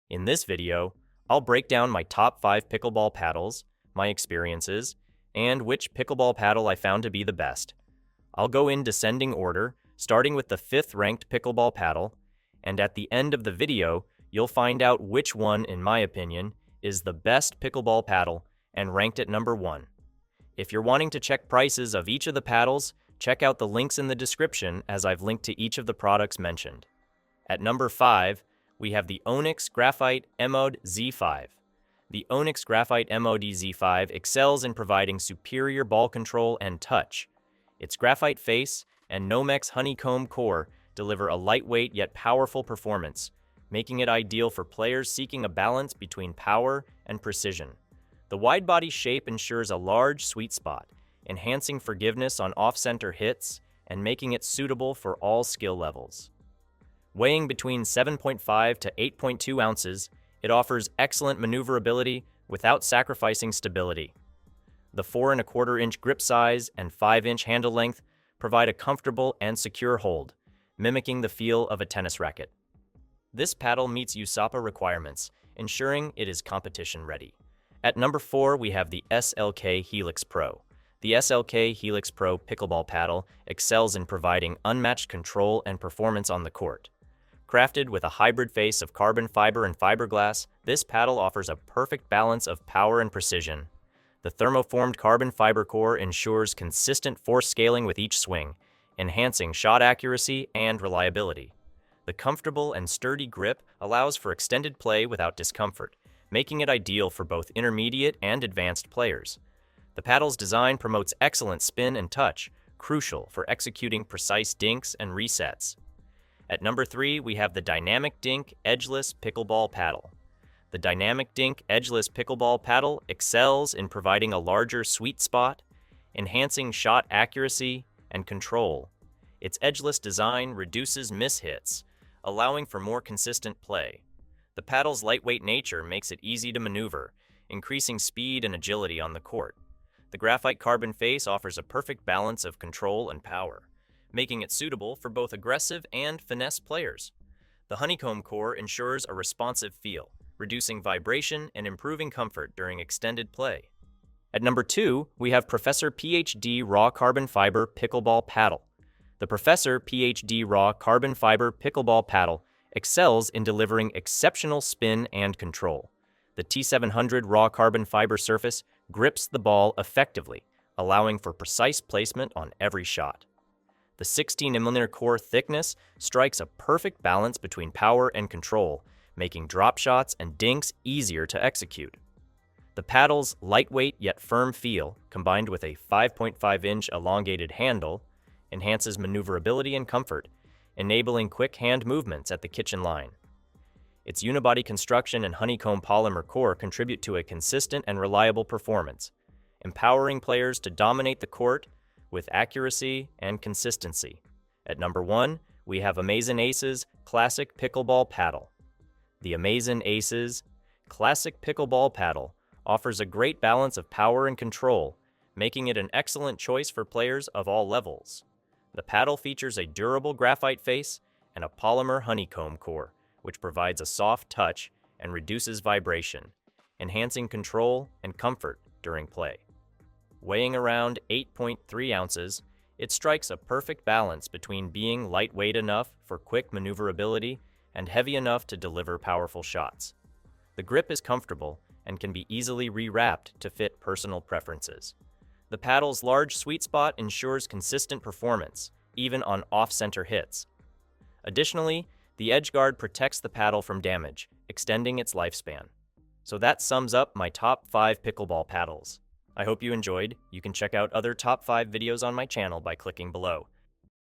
In this video, I'll break down my top 5 pickleball paddles, my experiences, and which pickleball paddle I found to be the best. I'll go in descending order, starting with the 5th ranked pickleball paddle, and at the end of the video, you'll find out which one, in my opinion, is the best pickleball paddle and ranked at number 1. If you're wanting to check prices of each of the paddles, check out the links in the description as I've linked to each of the products mentioned. At number 5, we have the ONIX Graphite MOD Z5. The ONIX Graphite MOD Z5 excels in providing superior ball control and touch. Its graphite face and Nomex honeycomb core deliver a lightweight yet powerful performance, making it ideal for players seeking a balance between power and precision. The wide-body shape ensures a large sweet spot, enhancing forgiveness on off-center hits and making it suitable for all skill levels. Weighing between 7.5 to 8.2 ounces, it offers excellent maneuverability without sacrificing stability. The 4¼ inch grip size and 5-inch handle length provide a comfortable and secure hold, mimicking the feel of a tennis racket. This paddle meets USAPA requirements, ensuring it is competition-ready. At number 4, we have the SLK Helix Pro. The SLK Helix Pro pickleball paddle excels in providing unmatched control and performance on the court. Crafted with a hybrid face of carbon fiber and fiberglass, this paddle offers a perfect balance of power and precision. The thermoformed carbon fiber core ensures consistent force scaling with each swing, enhancing shot accuracy and reliability. The comfortable and sturdy grip allows for extended play without discomfort, making it ideal for both intermediate and advanced players. The paddle's design promotes excellent spin and touch, crucial for executing precise dinks and resets. At number 3, we have the DynamicDink Edgeless Pickleball Paddle. The DynamicDink Edgeless Pickleball Paddle excels in providing a larger sweet spot, enhancing shot accuracy and control. Its edgeless design reduces mishits, allowing for more consistent play. The paddle's lightweight nature makes it easy to maneuver, increasing speed and agility on the court. The graphite carbon face offers a perfect balance of control and power, making it suitable for both aggressive and finesse players. The honeycomb core ensures a responsive feel, reducing vibration and improving comfort during extended play. At number 2, we have Professor PhD Raw Carbon Fiber Pickleball Paddle. The Professor PhD Raw Carbon Fiber Pickleball Paddle excels in delivering exceptional spin and control. The T700 raw carbon fiber surface grips the ball effectively, allowing for precise placement on every shot. The 16mm core thickness strikes a perfect balance between power and control, making drop shots and dinks easier to execute. The paddle's lightweight yet firm feel, combined with a 5.5-inch elongated handle, enhances maneuverability and comfort, enabling quick hand movements at the kitchen line. Its unibody construction and honeycomb polymer core contribute to a consistent and reliable performance, empowering players to dominate the court with accuracy and consistency. At number 1, we have Amazin Ace's Classic Pickleball Paddle. The Amazin Ace's Classic Pickleball Paddle offers a great balance of power and control, making it an excellent choice for players of all levels. The paddle features a durable graphite face and a polymer honeycomb core, which provides a soft touch and reduces vibration, enhancing control and comfort during play. Weighing around 8.3 ounces, it strikes a perfect balance between being lightweight enough for quick maneuverability and heavy enough to deliver powerful shots. The grip is comfortable and can be easily rewrapped to fit personal preferences. The paddle's large sweet spot ensures consistent performance, even on off-center hits. Additionally, the edge guard protects the paddle from damage, extending its lifespan. So that sums up my top 5 pickleball paddles. I hope you enjoyed. You can check out other top 5 videos on my channel by clicking below.